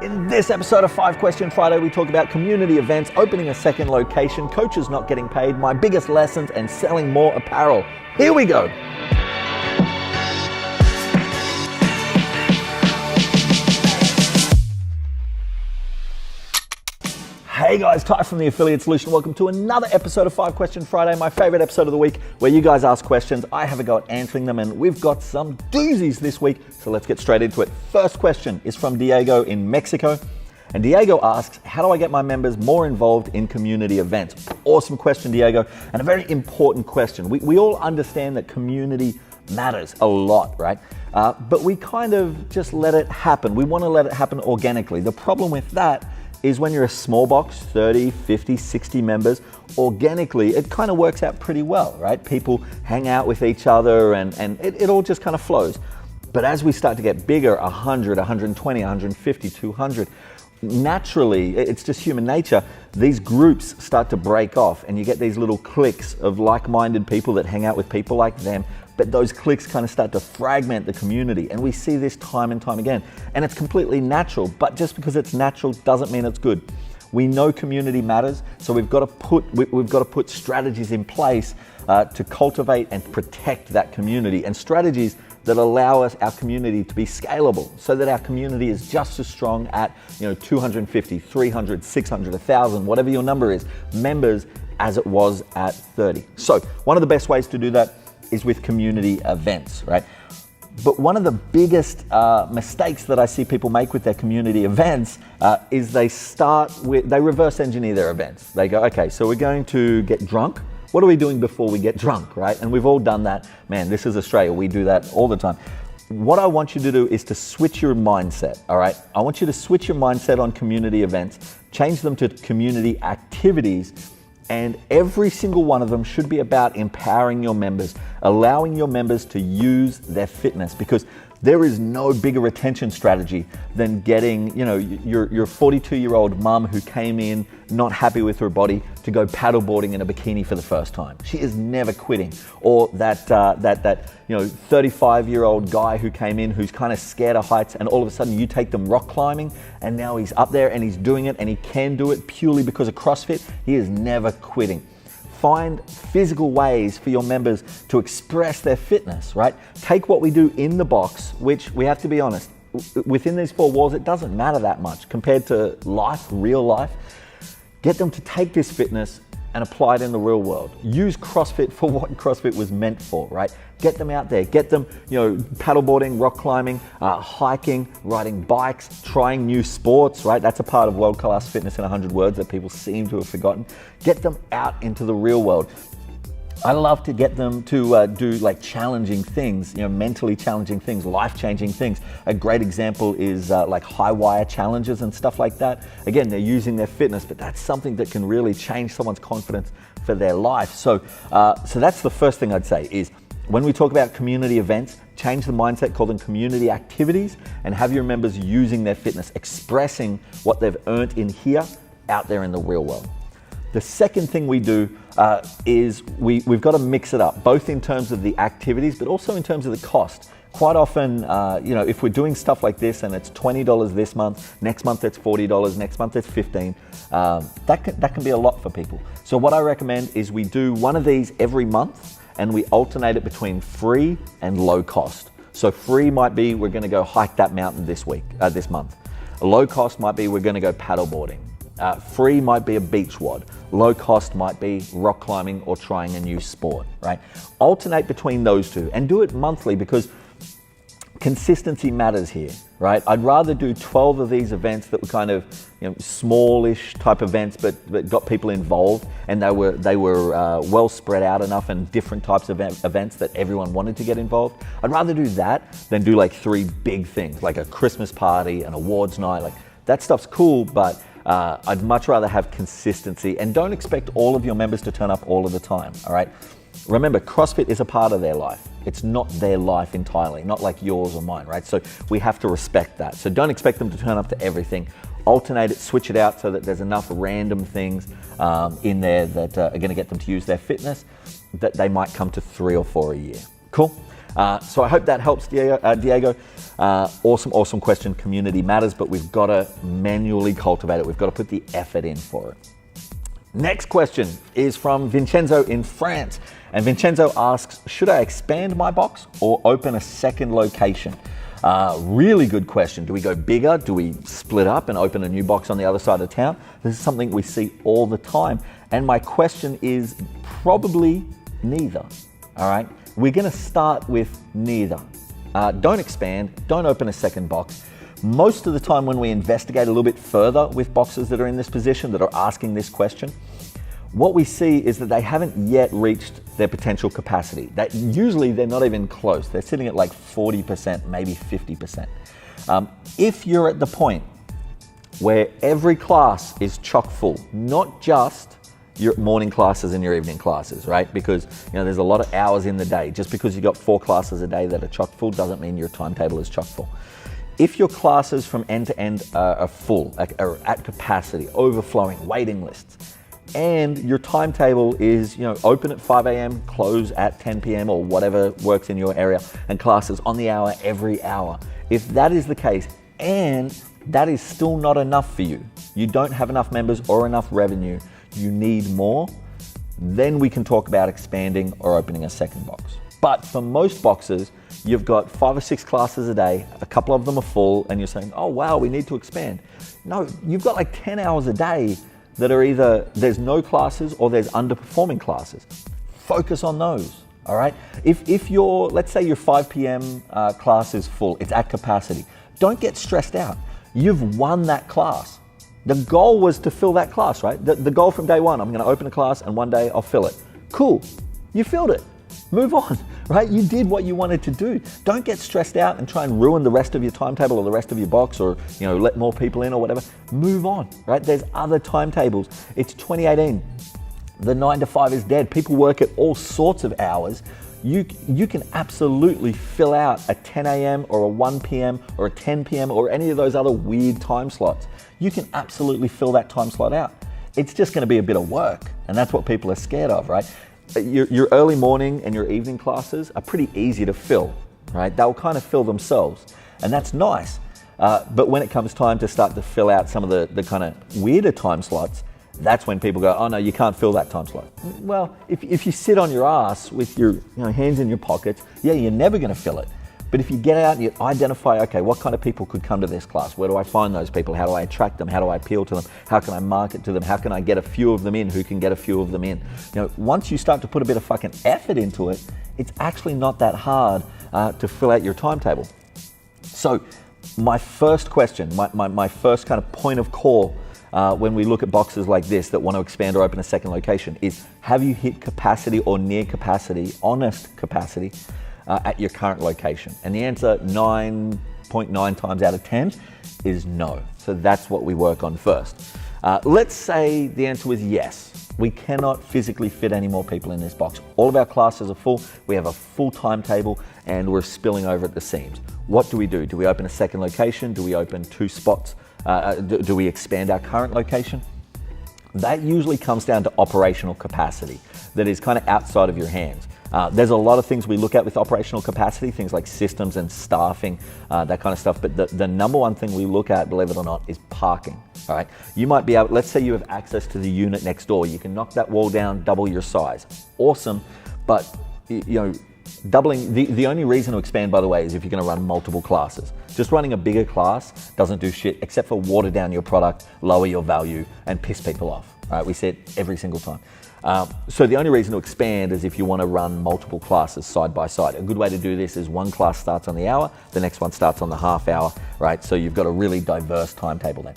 In this episode of 5 Question Friday, we talk about community events, opening a second location, coaches not getting paid, my biggest lessons, and selling more apparel. Here we go. Hey guys, Ty from the Affiliate Solution. Welcome to another episode of 5 Question Friday, my favorite episode of the week, where you guys ask questions, I have a go at answering them, and we've got some doozies this week, so let's get straight into it. First question is from Diego in Mexico, and Diego asks, how do I get my members more involved in community events? Awesome question, Diego, and a very important question. We all understand that community matters a lot, right? But we kind of just let it happen. We want to let it happen organically. The problem with that is when you're a small box, 30, 50, 60 members, organically, it kind of works out pretty well, right? People hang out with each other and it all just kind of flows. But as we start to get bigger, 100, 120, 150, 200, naturally, it's just human nature, these groups start to break off and you get these little cliques of like-minded people that hang out with people like them, but those cliques kind of start to fragment the community, and we see this time and time again. And it's completely natural, but just because it's natural doesn't mean it's good. We know community matters, so we've got to put strategies in place to cultivate and protect that community, and strategies that allow our community to be scalable, so that our community is just as strong at 250, 300, 600, 1,000, whatever your number is, members as it was at 30. So one of the best ways to do that is with community events, right? But one of the biggest mistakes that I see people make with their community events is they reverse engineer their events. They go, okay, so we're going to get drunk. What are we doing before we get drunk, right? And we've all done that. Man, this is Australia. We do that all the time. What I want you to do is to switch your mindset, all right? I want you to switch your mindset on community events, change them to community activities, and every single one of them should be about empowering your members, allowing your members to use their fitness, because there is no bigger retention strategy than getting, your 42-year-old mum who came in not happy with her body to go paddleboarding in a bikini for the first time. She is never quitting. Or that 35-year-old guy who came in who's kind of scared of heights, and all of a sudden you take them rock climbing and now he's up there and he's doing it and he can do it purely because of CrossFit. He is never quitting. Find physical ways for your members to express their fitness, right? Take what we do in the box, which we have to be honest, within these 4 walls, it doesn't matter that much compared to life, real life. Get them to take this fitness and apply it in the real world. Use CrossFit for what CrossFit was meant for, right? Get them out there, get them, paddleboarding, rock climbing, hiking, riding bikes, trying new sports, right? That's a part of world-class fitness in 100 words that people seem to have forgotten. Get them out into the real world. I love to get them to do like challenging things, mentally challenging things, life-changing things. A great example is like high wire challenges and stuff like that. Again, they're using their fitness, but that's something that can really change someone's confidence for their life. So that's the first thing I'd say is, when we talk about community events, change the mindset, call them community activities, and have your members using their fitness, expressing what they've earned in here out there in the real world. The second thing we do is we've got to mix it up, both in terms of the activities, but also in terms of the cost. Quite often, if we're doing stuff like this and it's $20 this month, next month it's $40, next month it's $15, that can be a lot for people. So what I recommend is we do one of these every month, and we alternate it between free and low cost. So free might be we're going to go hike that mountain this month. Low cost might be we're going to go paddleboarding. Free might be a beach wad. Low cost might be rock climbing or trying a new sport, right? Alternate between those two and do it monthly, because consistency matters here, right? I'd rather do 12 of these events that were kind of smallish type events, but got people involved, and they were well spread out enough and different types of events that everyone wanted to get involved. I'd rather do that than do like 3 big things, like a Christmas party, an awards night. Like that stuff's cool, but I'd much rather have consistency, and don't expect all of your members to turn up all of the time, all right? Remember, CrossFit is a part of their life. It's not their life entirely, not like yours or mine, right? So we have to respect that. So don't expect them to turn up to everything. Alternate it, switch it out so that there's enough random things in there that are going to get them to use their fitness, that they might come to 3 or 4 a year. Cool? So I hope that helps, Diego. Awesome question. Community matters, but we've got to manually cultivate it. We've got to put the effort in for it. Next question is from Vincenzo in France. And Vincenzo asks, should I expand my box or open a second location? Really good question. Do we go bigger? Do we split up and open a new box on the other side of town? This is something we see all the time. And my question is probably neither. All right. We're going to start with neither. Don't expand. Don't open a second box. Most of the time when we investigate a little bit further with boxes that are in this position, that are asking this question, what we see is that they haven't yet reached their potential capacity. That usually they're not even close. They're sitting at like 40%, maybe 50%. If you're at the point where every class is chock full, not just your morning classes and your evening classes, right? Because there's a lot of hours in the day. Just because you got 4 classes a day that are chock full doesn't mean your timetable is chock full. If your classes from end to end are full, are at capacity, overflowing, waiting lists, and your timetable is open at 5 a.m., close at 10 p.m. or whatever works in your area, and classes on the hour every hour, if that is the case and that is still not enough for you, you don't have enough members or enough revenue, you need more, then we can talk about expanding or opening a second box. But for most boxes, you've got 5 or 6 classes a day, a couple of them are full, and you're saying, oh wow, we need to expand. No, you've got like 10 hours a day that are either there's no classes or there's underperforming classes. Focus on those, all right? If let's say your 5 p.m. class is full, it's at capacity, don't get stressed out. You've won that class. The goal was to fill that class, right? The goal from day one, I'm gonna open a class and one day I'll fill it. Cool, you filled it. Move on, right? You did what you wanted to do. Don't get stressed out and try and ruin the rest of your timetable or the rest of your box, or let more people in or whatever. Move on, right? There's other timetables. It's 2018. The 9 to 5 is dead. People work at all sorts of hours. You can absolutely fill out a 10 a.m. or a 1 p.m. or a 10 p.m. or any of those other weird time slots. You can absolutely fill that time slot out. It's just going to be a bit of work, and that's what people are scared of, right? Your early morning and your evening classes are pretty easy to fill, right? They'll kind of fill themselves, and that's nice. But when it comes time to start to fill out some of the kind of weirder time slots, that's when people go, oh no, you can't fill that time slot. Well, if you sit on your ass with your hands in your pockets, yeah, you're never going to fill it. But if you get out and you identify, okay, what kind of people could come to this class? Where do I find those people? How do I attract them? How do I appeal to them? How can I market to them? How can I get a few of them in who can get a few of them in? Once you start to put a bit of fucking effort into it, it's actually not that hard to fill out your timetable. So my first question, my first kind of point of call when we look at boxes like this that want to expand or open a second location is, have you hit capacity or near capacity, honest capacity, at your current location? And the answer 9.9 times out of 10 is no. So that's what we work on first. Let's say the answer was yes. We cannot physically fit any more people in this box. All of our classes are full. We have a full timetable and we're spilling over at the seams. What do? Do we open a second location? Do we open 2 spots? Do we expand our current location? That usually comes down to operational capacity that is kind of outside of your hands. There's a lot of things we look at with operational capacity, things like systems and staffing, that kind of stuff. But the number one thing we look at, believe it or not, is parking. All right. You might be able, let's say you have access to the unit next door. You can knock that wall down, double your size. Awesome. But doubling, the only reason to expand, by the way, is if you're going to run multiple classes. Just running a bigger class doesn't do shit except for water down your product, lower your value, and piss people off. All right. We say it every single time. So the only reason to expand is if you want to run multiple classes side by side. A good way to do this is one class starts on the hour, the next one starts on the half hour, right? So you've got a really diverse timetable then.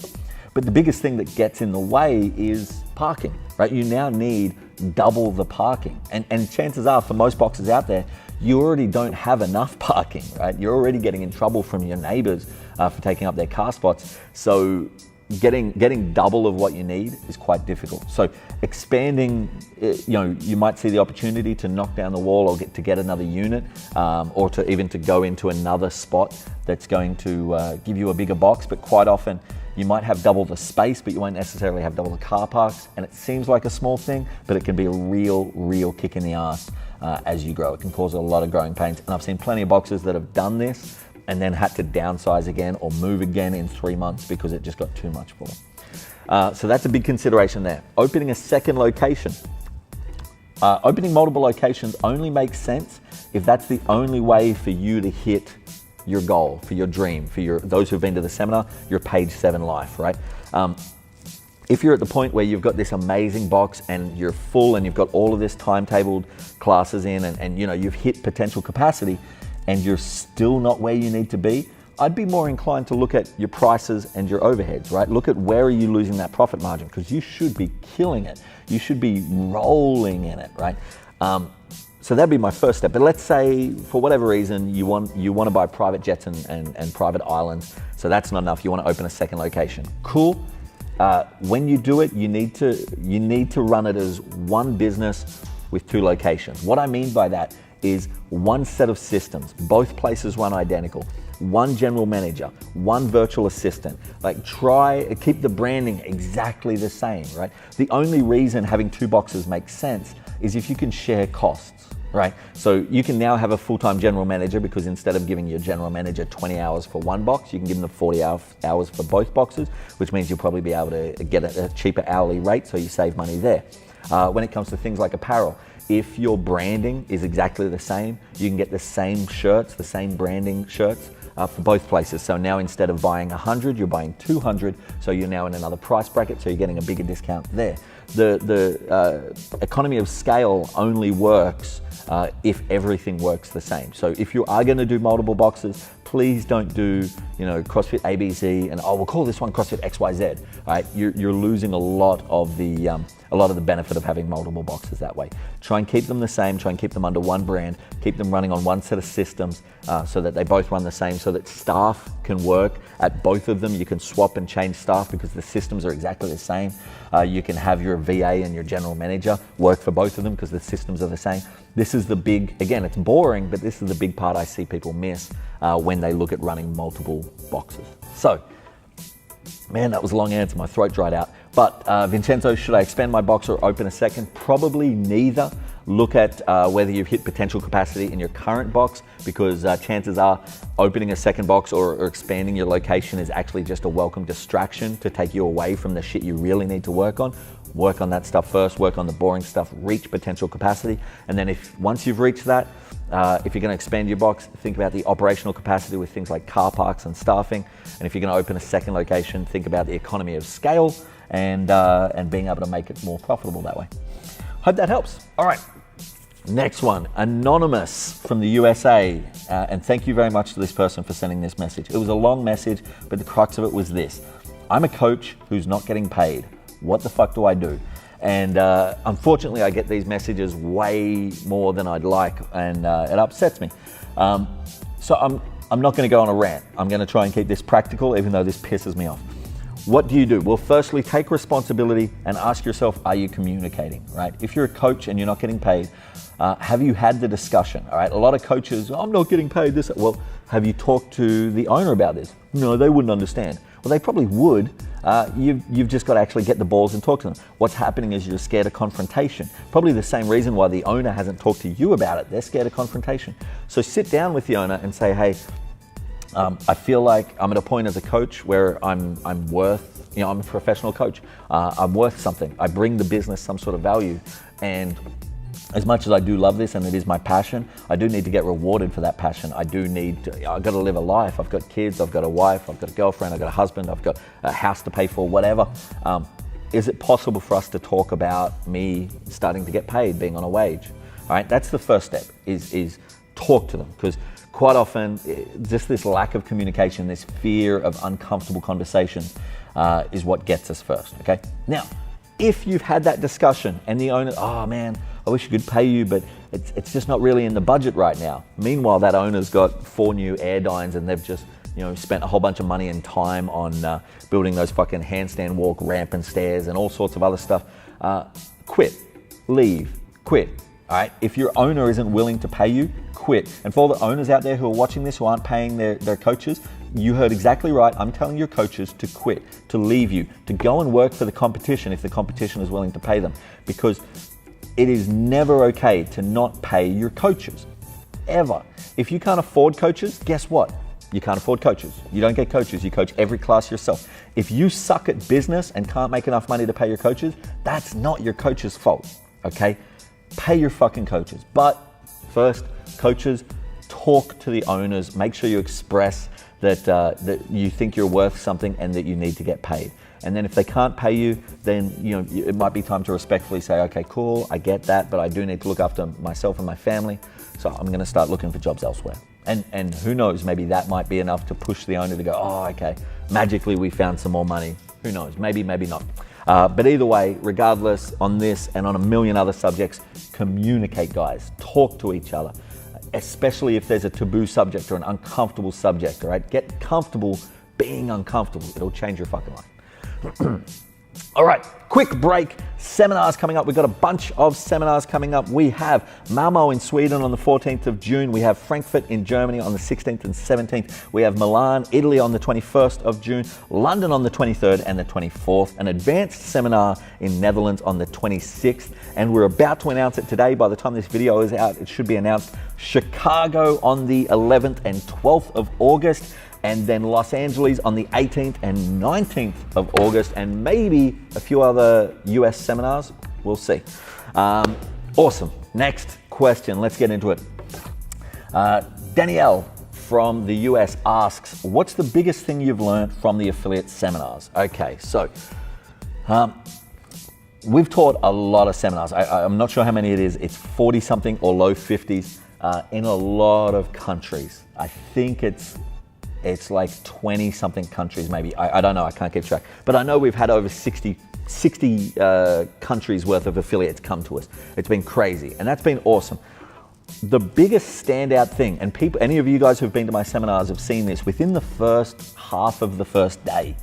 But the biggest thing that gets in the way is parking, right? You now need double the parking. And chances are for most boxes out there, you already don't have enough parking, right? You're already getting in trouble from your neighbors for taking up their car spots. So getting double of what you need is quite difficult. So expanding, you might see the opportunity to knock down the wall or get another unit, or to go into another spot that's going to give you a bigger box. But quite often you might have double the space, but you won't necessarily have double the car parks. And it seems like a small thing, but it can be a real kick in the ass as you grow. It can cause a lot of growing pains. And I've seen plenty of boxers that have done this and then had to downsize again or move again in 3 months because it just got too much for them. So that's a big consideration there. Opening a second location. Opening multiple locations only makes sense if that's the only way for you to hit your goal, for your dream, for those who've been to the seminar, your page 7 life, right? If you're at the point where you've got this amazing box and you're full and you've got all of this timetabled classes in and you know you've hit potential capacity and you're still not where you need to be, I'd be more inclined to look at your prices and your overheads, right? Look at where are you losing that profit margin, because you should be killing it. You should be rolling in it, right? So that'd be my first step. But let's say for whatever reason you want to buy private jets and private islands, so that's not enough. You want to open a second location. Cool. When you do it, you need to run it as one business with 2 locations. What I mean by that is one set of systems, both places run identical, one general manager, one virtual assistant. Like keep the branding exactly the same, right? The only reason having 2 boxes makes sense is if you can share costs, right? So you can now have a full-time general manager because instead of giving your general manager 20 hours for one box, you can give them 40 hours for both boxes, which means you'll probably be able to get a cheaper hourly rate, so you save money there. When it comes to things like apparel, if your branding is exactly the same, you can get the same shirts, the same branding shirts for both places. So now instead of buying 100, you're buying 200, so you're now in another price bracket, so you're getting a bigger discount there. The economy of scale only works if everything works the same. So if you are going to do multiple boxes, please don't do, CrossFit ABC and we'll call this one CrossFit XYZ. Right? You're losing a lot of the benefit of having multiple boxes that way. Try and keep them the same. Try and keep them under one brand. Keep them running on one set of systems so that they both run the same, so that staff can work at both of them. You can swap and change staff because the systems are exactly the same. You can have your VA and your general manager work for both of them because the systems are the same. This is the big, again, it's boring, but this is the big part I see people miss when they look at running multiple boxes. So, man, that was a long answer. My throat dried out. But Vincenzo, should I expand my box or open a second? Probably neither. Look at whether you've hit potential capacity in your current box, because chances are opening a second box or expanding your location is actually just a welcome distraction to take you away from the shit you really need to work on. Work on that stuff first, work on the boring stuff, reach potential capacity. And then once you've reached that, if you're going to expand your box, think about the operational capacity with things like car parks and staffing. And if you're going to open a second location, think about the economy of scale and being able to make it more profitable that way. Hope that helps. All right, next one, Anonymous from the USA. And thank you very much to this person for sending this message. It was a long message, but the crux of it was this. I'm a coach who's not getting paid. What the fuck do I do? And unfortunately, I get these messages way more than I'd like, and it upsets me. So I'm not going to go on a rant. I'm going to try and keep this practical, even though this pisses me off. What do you do? Well, firstly, take responsibility and ask yourself, are you communicating, right? If you're a coach and you're not getting paid, have you had the discussion, all right? A lot of coaches, I'm not getting paid this. Well, have you talked to the owner about this? No, they wouldn't understand. Well, they probably would. You've just got to actually get the balls and talk to them. What's happening is you're scared of confrontation. Probably the same reason why the owner hasn't talked to you about it. They're scared of confrontation. So sit down with the owner and say, hey, I feel like I'm at a point as a coach where I'm worth, I'm a professional coach. I'm worth something. I bring the business some sort of value. And as much as I do love this and it is my passion, I do need to get rewarded for that passion. I've got to live a life. I've got kids, I've got a wife, I've got a girlfriend, I've got a husband, I've got a house to pay for, whatever. Is it possible for us to talk about me starting to get paid, being on a wage? All right, that's the first step, is talk to them, because quite often just this lack of communication, this fear of uncomfortable conversations is what gets us first, okay? Now, if you've had that discussion and the owner, oh man, I wish I could pay you, but it's just not really in the budget right now. Meanwhile, that owner's got 4 new Airdynes and they've just spent a whole bunch of money and time on building those fucking handstand walk, ramp and stairs and all sorts of other stuff. Quit, leave, quit. All right, if your owner isn't willing to pay you, quit. And for all the owners out there who are watching this who aren't paying their coaches, you heard exactly right. I'm telling your coaches to quit, to leave you, to go and work for the competition if the competition is willing to pay them. Because it is never okay to not pay your coaches, ever. If you can't afford coaches, guess what? You can't afford coaches. You don't get coaches, you coach every class yourself. If you suck at business and can't make enough money to pay your coaches, that's not your coach's fault, okay? Pay your fucking coaches. But first, coaches, talk to the owners, make sure you express that you think you're worth something and that you need to get paid. And then if they can't pay you, then it might be time to respectfully say, okay, cool, I get that, but I do need to look after myself and my family, so I'm gonna start looking for jobs elsewhere. And who knows, maybe that might be enough to push the owner to go, oh, okay, magically we found some more money. Who knows, maybe not. But either way, regardless, on this and on a million other subjects, communicate, guys, talk to each other, especially if there's a taboo subject or an uncomfortable subject, all right? Get comfortable being uncomfortable. It'll change your fucking life. All right, quick break. Seminars coming up. We've got a bunch of seminars coming up. We have Malmo in Sweden on the 14th of June. We have Frankfurt in Germany on the 16th and 17th. We have Milan, Italy on the 21st of June, London on the 23rd and the 24th, an advanced seminar in Netherlands on the 26th. And we're about to announce it today. By the time this video is out, it should be announced. Chicago on the 11th and 12th of August. And then Los Angeles on the 18th and 19th of August, and maybe a few other US seminars. We'll see. Awesome. Next question. Let's get into it. Danielle from the US asks, what's the biggest thing you've learned from the affiliate seminars? Okay, so we've taught a lot of seminars. I'm not sure how many it is. It's 40 something or low 50s in a lot of countries. I think it's like 20 something countries maybe. I don't know, I can't keep track. But I know we've had over 60 countries worth of affiliates come to us. It's been crazy, and that's been awesome. The biggest standout thing, and people, any of you guys who've been to my seminars have seen this, within the first half of the first day,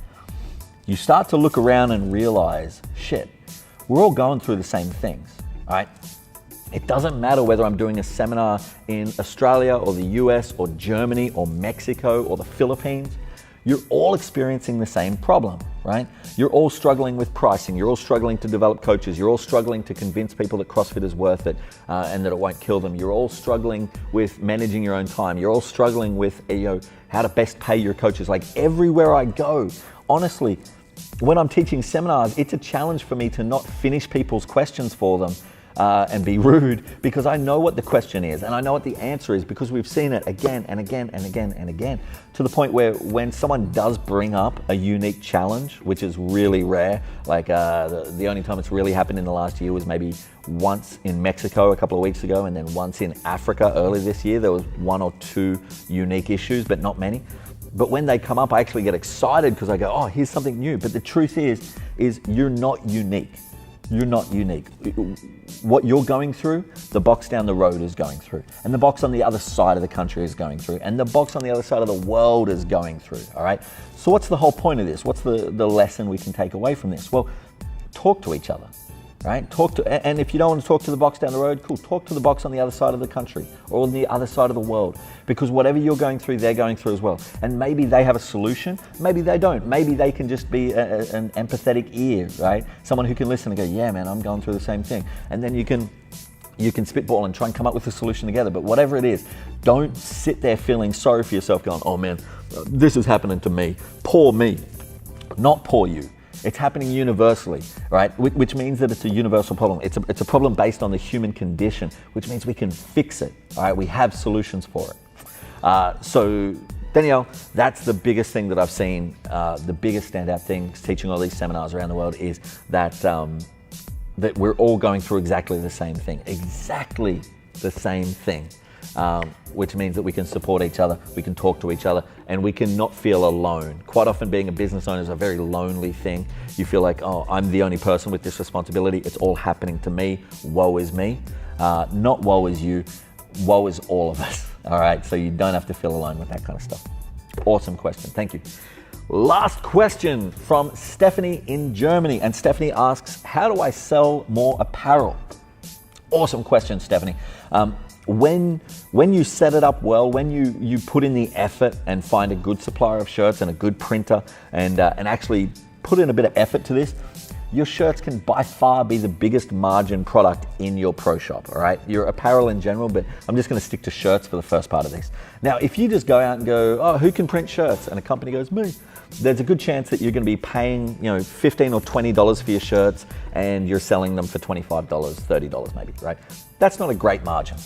you start to look around and realize, shit, we're all going through the same things, all right? It doesn't matter whether I'm doing a seminar in Australia or the US or Germany or Mexico or the Philippines. You're all experiencing the same problem, right? You're all struggling with pricing. You're all struggling to develop coaches. You're all struggling to convince people that CrossFit is worth it and that it won't kill them. You're all struggling with managing your own time. You're all struggling with how to best pay your coaches. Like everywhere I go, honestly, when I'm teaching seminars, it's a challenge for me to not finish people's questions for them and be rude, because I know what the question is and I know what the answer is, because we've seen it again and again and again and again, to the point where when someone does bring up a unique challenge, which is really rare, like the only time it's really happened in the last year was maybe once in Mexico a couple of weeks ago, and then once in Africa early this year. There was 1 or 2 unique issues, but not many. But when they come up, I actually get excited because I go, oh, here's something new. But the truth is you're not unique. You're not unique. What you're going through, the box down the road is going through, and the box on the other side of the country is going through, and the box on the other side of the world is going through, all right? So what's the whole point of this? What's the lesson we can take away from this? Well, talk to each other, right? And if you don't want to talk to the box down the road, cool, talk to the box on the other side of the country or on the other side of the world, because whatever you're going through, they're going through as well. And maybe they have a solution, maybe they don't. Maybe they can just be an empathetic ear, right? Someone who can listen and go, yeah, man, I'm going through the same thing. And then you can spitball and try and come up with a solution together. But whatever it is, don't sit there feeling sorry for yourself going, oh man, this is happening to me. Poor me, not poor you. It's happening universally, right? Which means that it's a universal problem. It's a problem based on the human condition, which means we can fix it, all right? We have solutions for it. So Danielle, that's the biggest thing that I've seen. The biggest standout thing teaching all these seminars around the world is that that we're all going through exactly the same thing, which means that we can support each other, we can talk to each other, and we can not feel alone. Quite often being a business owner is a very lonely thing. You feel like, oh, I'm the only person with this responsibility. It's all happening to me. Woe is me. Not woe is you. Woe is all of us. All right, so you don't have to feel alone with that kind of stuff. Awesome question, thank you. Last question from Stephanie in Germany, and Stephanie asks, how do I sell more apparel? Awesome question, Stephanie. When you set it up well, when you put in the effort and find a good supplier of shirts and a good printer and actually put in a bit of effort to this, your shirts can by far be the biggest margin product in your pro shop, all right? Your apparel in general, but I'm just gonna stick to shirts for the first part of this. Now, if you just go out and go, oh, who can print shirts? And a company goes, me. There's a good chance that you're gonna be paying, $15 or $20 for your shirts and you're selling them for $25, $30 maybe, right? That's not a great margin.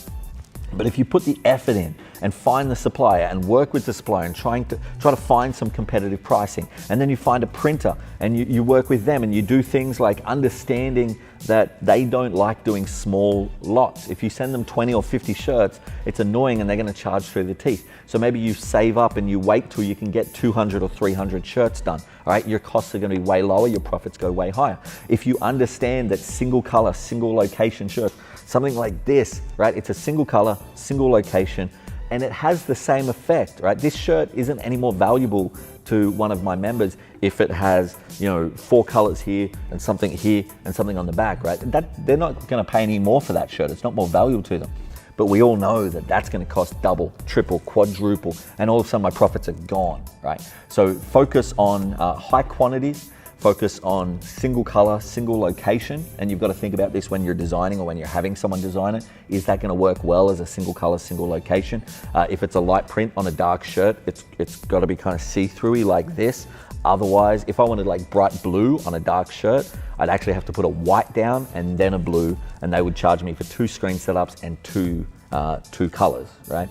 But if you put the effort in and find the supplier and work with the supplier and try to find some competitive pricing, and then you find a printer and you work with them and you do things like understanding that they don't like doing small lots. If you send them 20 or 50 shirts, it's annoying and they're gonna charge through the teeth. So maybe you save up and you wait till you can get 200 or 300 shirts done, all right? Your costs are gonna be way lower, your profits go way higher. If you understand that single color, single location shirts, something like this, right? It's a single color, single location, and it has the same effect, right? This shirt isn't any more valuable to one of my members if it has, 4 colors here and something on the back, right? They're not gonna pay any more for that shirt. It's not more valuable to them. But we all know that that's gonna cost double, triple, quadruple, and all of a sudden my profits are gone, right? So focus on high quantities, focus on single color, single location, and you've got to think about this when you're designing or when you're having someone design it. Is that going to work well as a single color, single location? If it's a light print on a dark shirt, it's got to be kind of see-throughy like this. Otherwise, if I wanted like bright blue on a dark shirt, I'd actually have to put a white down and then a blue, and they would charge me for 2 screen setups and two colors, right?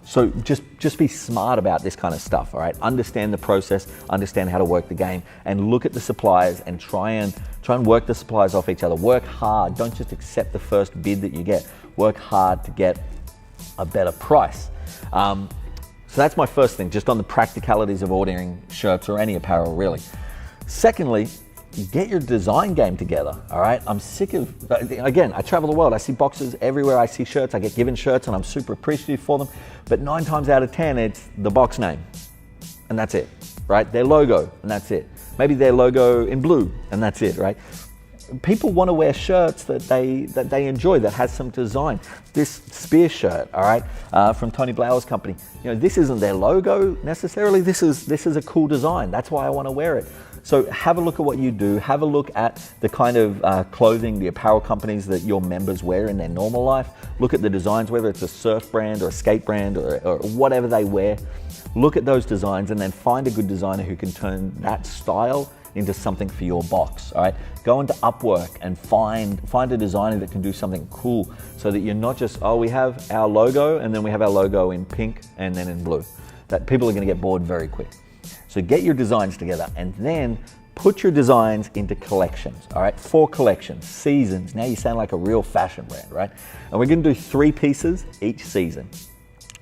So just be smart about this kind of stuff, all right? Understand the process, understand how to work the game, and look at the suppliers and try and work the suppliers off each other. Work hard, don't just accept the first bid that you get. Work hard to get a better price. So that's my first thing, just on the practicalities of ordering shirts or any apparel, really. Secondly, get your design game together, all right? I'm sick of, again, I travel the world. I see boxes everywhere. I see shirts. I get given shirts and I'm super appreciative for them. But 9 times out of 10, it's the box name and that's it, right? Their logo and that's it. Maybe their logo in blue and that's it, right? People want to wear shirts that they enjoy, that has some design. This Spear shirt, all right, from Tony Blauer's company. This isn't their logo necessarily. This is a cool design. That's why I want to wear it. So have a look at what you do. Have a look at the kind of clothing, the apparel companies that your members wear in their normal life. Look at the designs, whether it's a surf brand or a skate brand or whatever they wear. Look at those designs and then find a good designer who can turn that style into something for your box, all right? Go into Upwork and find a designer that can do something cool so that you're not just, oh, we have our logo and then we have our logo in pink and then in blue. That people are gonna get bored very quick. So get your designs together and then put your designs into collections, all right? 4 collections, seasons. Now you sound like a real fashion brand, right? And we're gonna do 3 pieces each season.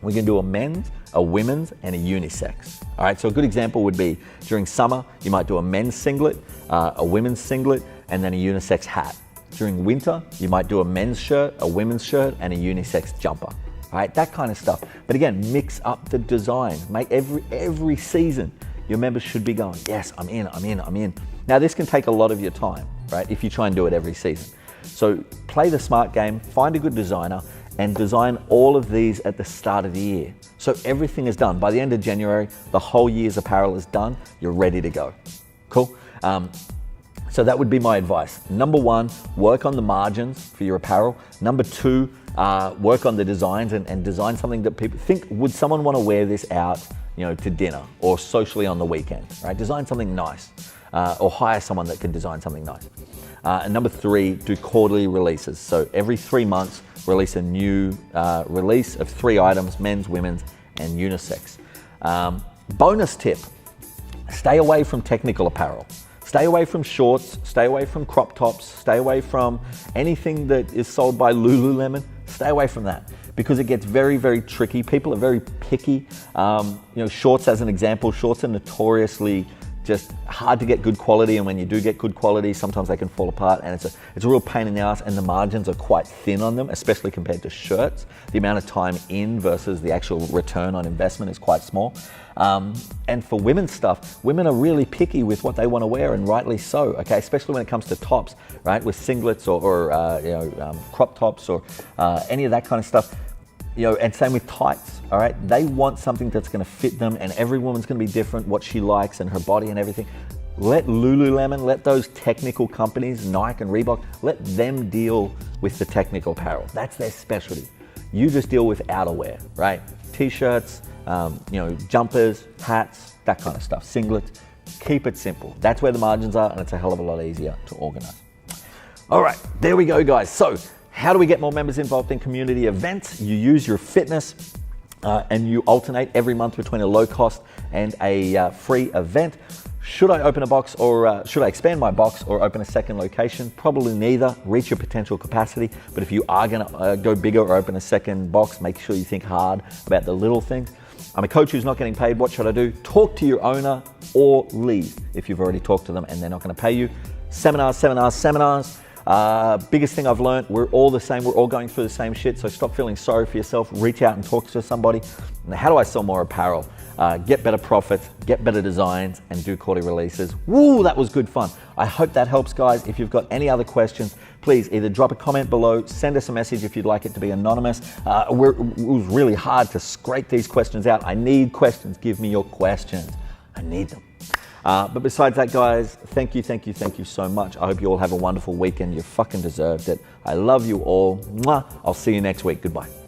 We're gonna do a men's, a women's, and a unisex. All right, so a good example would be during summer, you might do a men's singlet, a women's singlet, and then a unisex hat. During winter, you might do a men's shirt, a women's shirt, and a unisex jumper. All right, that kind of stuff. But again, mix up the design. Make every season, your members should be going, yes, I'm in. Now this can take a lot of your time, right? If you try and do it every season. So play the smart game, find a good designer, and design all of these at the start of the year. So everything is done. By the end of January, the whole year's apparel is done. You're ready to go. Cool? So that would be my advice. Number 1, work on the margins for your apparel. Number 2, work on the designs and design something that people think, would someone want to wear this out, to dinner or socially on the weekend, right? Design something nice, or hire someone that can design something nice. And number 3, do quarterly releases. So every 3 months, release a new release of 3 items, men's, women's, and unisex. Bonus tip, stay away from technical apparel. Stay away from shorts, stay away from crop tops, stay away from anything that is sold by Lululemon. Stay away from that because it gets very, very tricky. People are very picky. Shorts as an example, shorts are notoriously just hard to get good quality, and when you do get good quality, sometimes they can fall apart, and it's a real pain in the ass, and the margins are quite thin on them, especially compared to shirts. The amount of time in versus the actual return on investment is quite small. And for women's stuff, women are really picky with what they want to wear, and rightly so, okay? Especially when it comes to tops, right? With singlets or crop tops or any of that kind of stuff. And same with tights, all right? They want something that's gonna fit them, and every woman's gonna be different, what she likes and her body and everything. Let Lululemon, let those technical companies, Nike and Reebok, let them deal with the technical apparel. That's their specialty. You just deal with outerwear, right? T-shirts, jumpers, hats, that kind of stuff, singlets. Keep it simple. That's where the margins are, and it's a hell of a lot easier to organize. All right, there we go, guys. So how do we get more members involved in community events? You use your fitness and you alternate every month between a low cost and a free event. Should I open a box or should I expand my box or open a second location? Probably neither. Reach your potential capacity. But if you are gonna go bigger or open a second box, make sure you think hard about the little things. I'm a coach who's not getting paid. What should I do? Talk to your owner or leave if you've already talked to them and they're not gonna pay you. Seminars. Biggest thing I've learned, we're all the same. We're all going through the same shit. So stop feeling sorry for yourself. Reach out and talk to somebody. Now, how do I sell more apparel? Get better profits, get better designs, and do quarterly releases. Woo, that was good fun. I hope that helps, guys. If you've got any other questions, please either drop a comment below, send us a message if you'd like it to be anonymous. It was really hard to scrape these questions out. I need questions. Give me your questions. I need them. But besides that, guys, thank you so much. I hope you all have a wonderful weekend. You fucking deserved it. I love you all. Mwah. I'll see you next week. Goodbye.